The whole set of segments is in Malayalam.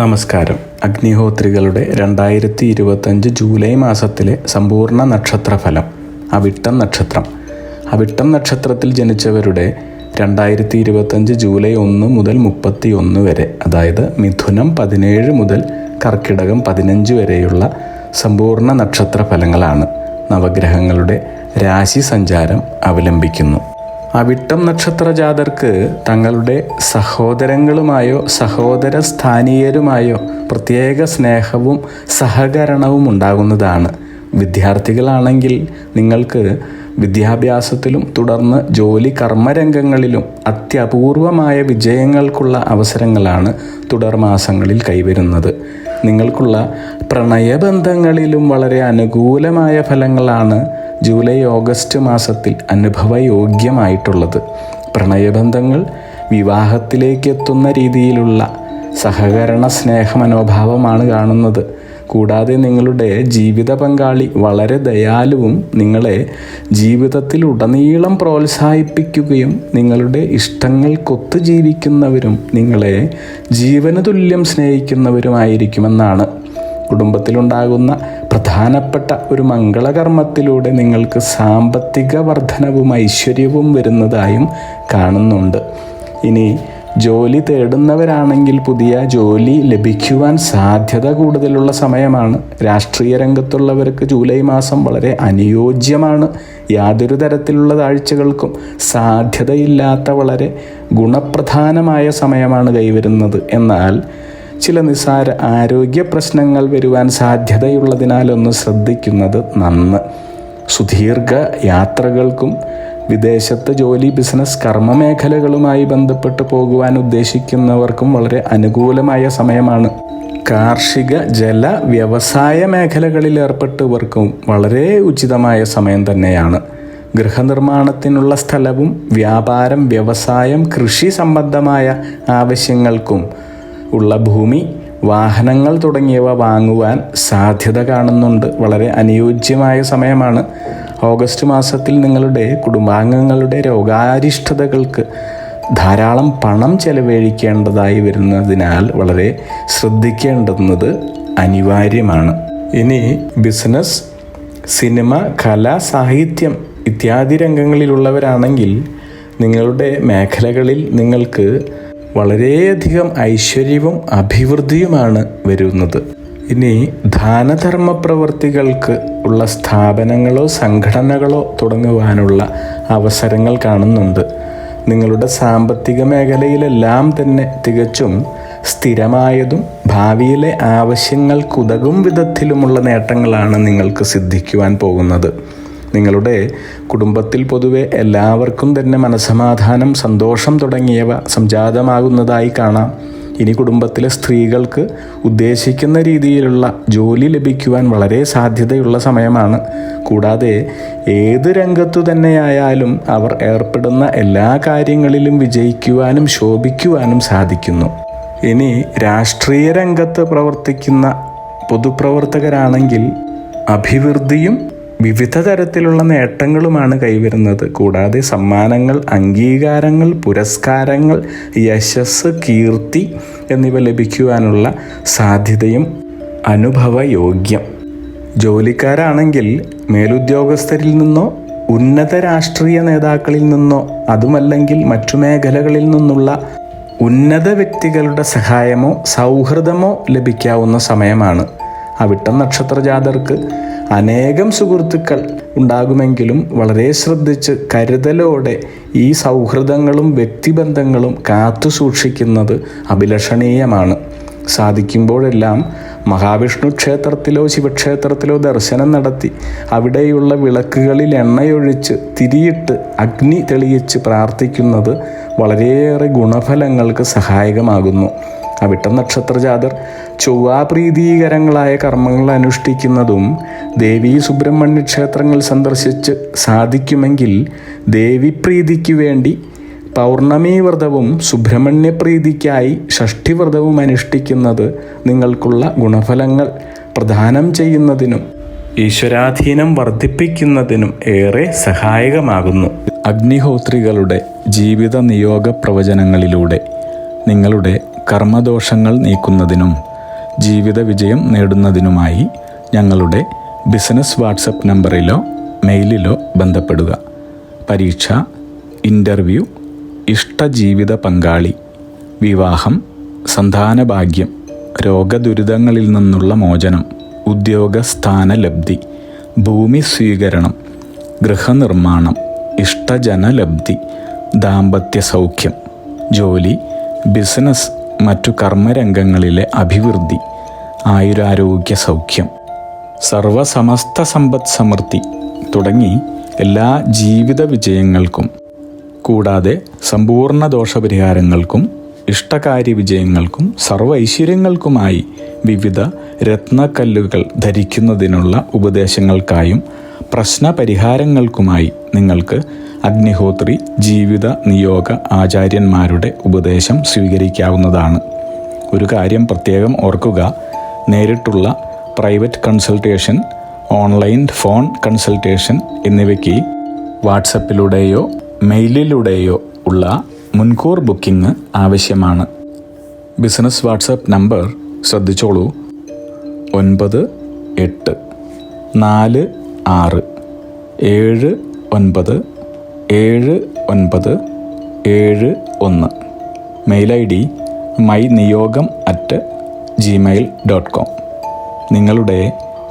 നമസ്കാരം. അഗ്നിഹോത്രികളുടെ 2025 ജൂലൈ മാസത്തിലെ സമ്പൂർണ്ണ നക്ഷത്രഫലം. അവിട്ടം നക്ഷത്രം. അവിട്ടം നക്ഷത്രത്തിൽ ജനിച്ചവരുടെ 2025 ജൂലൈ 1 മുതൽ 31 വരെ, അതായത് മിഥുനം 17 മുതൽ കർക്കിടകം 15 വരെയുള്ള സമ്പൂർണ്ണ നക്ഷത്രഫലങ്ങളാണ് നവഗ്രഹങ്ങളുടെ രാശി സഞ്ചാരം അവലംബിക്കുന്നു. അവിട്ടം നക്ഷത്ര ജാതർക്ക് തങ്ങളുടെ സഹോദരങ്ങളുമായോ സഹോദര സ്ഥാനീയരുമായോ പ്രത്യേക സ്നേഹവും സഹകരണവും ഉണ്ടാകുന്നതാണ്. വിദ്യാർത്ഥികളാണെങ്കിൽ നിങ്ങൾക്ക് വിദ്യാഭ്യാസത്തിലും തുടർന്ന് ജോലി കർമ്മരംഗങ്ങളിലും അത്യപൂർവമായ വിജയങ്ങൾക്കുള്ള അവസരങ്ങളാണ് തുടർമാസങ്ങളിൽ കൈവരുന്നത്. നിങ്ങൾക്കുള്ള പ്രണയബന്ധങ്ങളിലും വളരെ അനുകൂലമായ ഫലങ്ങളാണ് ജൂലൈ ഓഗസ്റ്റ് മാസത്തിൽ അനുഭവയോഗ്യമായിട്ടുള്ളത്. പ്രണയബന്ധങ്ങൾ വിവാഹത്തിലേക്ക് എത്തുന്ന രീതിയിലുള്ള സഹകരണ സ്നേഹ മനോഭാവമാണ് കാണുന്നത്. കൂടാതെ നിങ്ങളുടെ ജീവിത പങ്കാളി വളരെ ദയാലുവും നിങ്ങളെ ജീവിതത്തിൽ ഉടനീളം പ്രോത്സാഹിപ്പിക്കുകയും നിങ്ങളുടെ ഇഷ്ടങ്ങൾക്കൊത്തു ജീവിക്കുന്നവരും നിങ്ങളെ ജീവന് തുല്യം സ്നേഹിക്കുന്നവരുമായിരിക്കുമെന്നാണ്. കുടുംബത്തിലുണ്ടാകുന്ന പ്രധാനപ്പെട്ട ഒരു മംഗളകർമ്മത്തിലൂടെ നിങ്ങൾക്ക് സാമ്പത്തിക വർധനവും ഐശ്വര്യവും വരുന്നതായും കാണുന്നുണ്ട്. ഇനി ജോലി തേടുന്നവരാണെങ്കിൽ പുതിയ ജോലി ലഭിക്കുവാൻ സാധ്യത കൂടുതലുള്ള സമയമാണ്. രാഷ്ട്രീയ രംഗത്തുള്ളവർക്ക് ജൂലൈ മാസം വളരെ അനുയോജ്യമാണ്. യാതൊരു തരത്തിലുള്ള താഴ്ചകൾക്കും സാധ്യതയില്ലാത്ത വളരെ ഗുണപ്രധാനമായ സമയമാണ് കൈവരുന്നത്. എന്നാൽ ചില നിസ്സാര ആരോഗ്യ പ്രശ്നങ്ങൾ വരുവാൻ സാധ്യതയുള്ളതിനാൽ ഒന്ന് ശ്രദ്ധിക്കുന്നത് നന്ന്. സുദീർഘ യാത്രകൾക്കും വിദേശത്ത് ജോലി, ബിസിനസ്, കർമ്മ മേഖലകളുമായി ബന്ധപ്പെട്ട് പോകുവാൻ ഉദ്ദേശിക്കുന്നവർക്കും വളരെ അനുകൂലമായ സമയമാണ്. കാർഷിക, ജല, വ്യവസായ മേഖലകളിൽ ഏർപ്പെട്ടവർക്കും വളരെ ഉചിതമായ സമയം തന്നെയാണ്. ഗൃഹനിർമ്മാണത്തിനുള്ള സ്ഥലവും വ്യാപാരം, വ്യവസായം, കൃഷി സംബന്ധമായ ആവശ്യങ്ങൾക്കും ഉള്ള ഭൂമി, വാഹനങ്ങൾ തുടങ്ങിയവ വാങ്ങുവാൻ സാധ്യത കാണുന്നുണ്ട്. വളരെ അനുയോജ്യമായ സമയമാണ്. ഓഗസ്റ്റ് മാസത്തിൽ നിങ്ങളുടെ കുടുംബാംഗങ്ങളുടെ രോഗാരിഷ്ടതകൾക്ക് ധാരാളം പണം ചെലവഴിക്കേണ്ടതായി വരുന്നതിനാൽ വളരെ ശ്രദ്ധിക്കേണ്ടുന്നത് അനിവാര്യമാണ്. ഇനി ബിസിനസ്, സിനിമ, കല, സാഹിത്യം ഇത്യാദി രംഗങ്ങളിലുള്ളവരാണെങ്കിൽ നിങ്ങളുടെ മേഖലകളിൽ നിങ്ങൾക്ക് വളരെയധികം ഐശ്വര്യവും അഭിവൃദ്ധിയുമാണ് വരുന്നത്. ഇനി ദാനധർമ്മ പ്രവൃത്തികൾക്ക് ഉള്ള സ്ഥാപനങ്ങളോ സംഘടനകളോ തുടങ്ങുവാനുള്ള അവസരങ്ങൾ കാണുന്നുണ്ട്. നിങ്ങളുടെ സാമ്പത്തിക മേഖലയിലെല്ലാം തന്നെ തികച്ചും സ്ഥിരമായതും ഭാവിയിലെ ആവശ്യങ്ങൾക്കുതകും വിധത്തിലുമുള്ള നേട്ടങ്ങളാണ് നിങ്ങൾക്ക് സിദ്ധിക്കുവാൻ പോകുന്നത്. നിങ്ങളുടെ കുടുംബത്തിൽ പൊതുവെ എല്ലാവർക്കും തന്നെ മനസ്സമാധാനം, സന്തോഷം തുടങ്ങിയവ സംജാതമാകുന്നതായി കാണാം. ഇനി കുടുംബത്തിലെ സ്ത്രീകൾക്ക് ഉദ്ദേശിക്കുന്ന രീതിയിലുള്ള ജോലി ലഭിക്കുവാൻ വളരെ സാധ്യതയുള്ള സമയമാണ്. കൂടാതെ ഏത് രംഗത്തു തന്നെയായാലും അവർ ഏർപ്പെടുന്ന എല്ലാ കാര്യങ്ങളിലും വിജയിക്കുവാനും ശോഭിക്കുവാനും സാധിക്കുന്നു. ഇനി രാഷ്ട്രീയ രംഗത്ത് പ്രവർത്തിക്കുന്ന പൊതുപ്രവർത്തകരാണെങ്കിൽ അഭിവൃദ്ധിയും വിവിധ തരത്തിലുള്ള നേട്ടങ്ങളുമാണ് കൈവരുന്നത്. കൂടാതെ സമ്മാനങ്ങൾ, അംഗീകാരങ്ങൾ, പുരസ്കാരങ്ങൾ, യശസ്, കീർത്തി എന്നിവ ലഭിക്കുവാനുള്ള സാധ്യതയും അനുഭവയോഗ്യം. ജോലിക്കാരാണെങ്കിൽ മേലുദ്യോഗസ്ഥരിൽ നിന്നോ ഉന്നത രാഷ്ട്രീയ നേതാക്കളിൽ നിന്നോ അതുമല്ലെങ്കിൽ മറ്റു മേഖലകളിൽ നിന്നുള്ള ഉന്നത വ്യക്തികളുടെ സഹായമോ സൗഹൃദമോ ലഭിക്കാവുന്ന സമയമാണ്. അവിട്ടം നക്ഷത്ര ജാതർക്ക് അനേകം സുഹൃത്തുക്കൾ ഉണ്ടാകുമെങ്കിലും വളരെ ശ്രദ്ധിച്ച് കരുതലോടെ ഈ സൗഹൃദങ്ങളും വ്യക്തിബന്ധങ്ങളും കാത്തു സൂക്ഷിക്കുന്നത് അഭിലഷണീയമാണ്. സാധിക്കുമ്പോഴെല്ലാം മഹാവിഷ്ണു ക്ഷേത്രത്തിലോ ശിവക്ഷേത്രത്തിലോ ദർശനം നടത്തി അവിടെയുള്ള വിളക്കുകളിൽ എണ്ണയൊഴിച്ച് തിരിയിട്ട് അഗ്നി തെളിയിച്ച് പ്രാർത്ഥിക്കുന്നത് വളരെയേറെ ഗുണഫലങ്ങൾക്ക് സഹായകമാകുന്നു. അവിട്ടം നക്ഷത്ര ജാതർ ചൊവ്വാപ്രീതികരങ്ങളായ കർമ്മങ്ങൾ അനുഷ്ഠിക്കുന്നതും ദേവീ സുബ്രഹ്മണ്യ ക്ഷേത്രങ്ങൾ സന്ദർശിച്ച് സാധിക്കുമെങ്കിൽ ദേവിപ്രീതിക്ക് വേണ്ടി പൗർണമി വ്രതവും സുബ്രഹ്മണ്യപ്രീതിക്കായി ഷഷ്ഠിവ്രതവും അനുഷ്ഠിക്കുന്നത് നിങ്ങൾക്കുള്ള ഗുണഫലങ്ങൾ പ്രദാനം ചെയ്യുന്നതിനും ഈശ്വരാധീനം വർദ്ധിപ്പിക്കുന്നതിനും ഏറെ സഹായകമാകുന്നു. അഗ്നിഹോത്രികളുടെ ജീവിത നിയോഗ പ്രവചനങ്ങളിലൂടെ നിങ്ങളുടെ കർമ്മദോഷങ്ങൾ നീക്കുന്നതിനും ജീവിത വിജയം നേടുന്നതിനുമായി ഞങ്ങളുടെ ബിസിനസ് വാട്സപ്പ് നമ്പറിലോ മെയിലിലോ ബന്ധപ്പെടുക. പരീക്ഷ, ഇൻ്റർവ്യൂ, ഇഷ്ടജീവിത പങ്കാളി, വിവാഹം, സന്താനഭാഗ്യം, രോഗദുരിതങ്ങളിൽ നിന്നുള്ള മോചനം, ഉദ്യോഗസ്ഥാന ലബ്ധി, ഭൂമി സ്വീകരണം, ഗൃഹനിർമ്മാണം, ഇഷ്ടജനലബ്ധി, ദാമ്പത്യ സൗഖ്യം, ജോലി, ബിസിനസ്, മറ്റു കർമ്മരംഗങ്ങളിലെ അഭിവൃദ്ധി, ആയുരാരോഗ്യ സൗഖ്യം, സർവസമസ്ത സമ്പദ് സമൃദ്ധി തുടങ്ങി എല്ലാ ജീവിത വിജയങ്ങൾക്കും കൂടാതെ സമ്പൂർണ്ണ ദോഷപരിഹാരങ്ങൾക്കും ഇഷ്ടകാര്യ വിജയങ്ങൾക്കും സർവ്വ ഐശ്വര്യങ്ങൾക്കുമായി വിവിധ രത്നക്കല്ലുകൾ ധരിക്കുന്നതിനുള്ള ഉപദേശങ്ങൾക്കായും പ്രശ്നപരിഹാരങ്ങൾക്കുമായി നിങ്ങൾക്ക് അഗ്നിഹോത്രി ജീവിത നിയോഗ ആചാര്യന്മാരുടെ ഉപദേശം സ്വീകരിക്കാവുന്നതാണ്. ഒരു കാര്യം പ്രത്യേകം ഓർക്കുക, നേരിട്ടുള്ള private consultation, online phone consultation എന്നിവയ്ക്ക് വാട്സപ്പിലൂടെയോ മെയിലിലൂടെയോ ഉള്ള മുൻകൂർ ബുക്കിംഗ് ആവശ്യമാണ്. ബിസിനസ് വാട്സപ്പ് നമ്പർ ശ്രദ്ധിച്ചോളൂ: 9846797971. Mail ID myniyogam@gmail.com. നിങ്ങളുടെ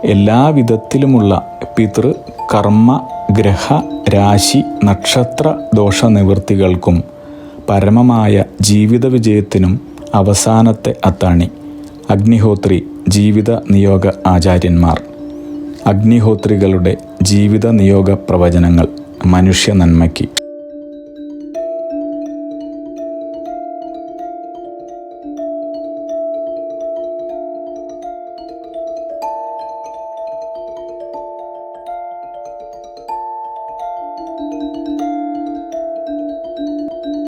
എല്ലാവിധത്തിലുമുള്ള പിതൃ, കർമ്മ, ഗ്രഹ, രാശി, നക്ഷത്ര ദോഷനിവൃത്തികൾക്കും പരമമായ ജീവിത വിജയത്തിനും അവസാനത്തെ അത്താണി അഗ്നിഹോത്രി ജീവിത നിയോഗ ആചാര്യന്മാർ. അഗ്നിഹോത്രികളുടെ ജീവിത നിയോഗ പ്രവചനങ്ങൾ മനുഷ്യ നന്മയ്ക്ക്.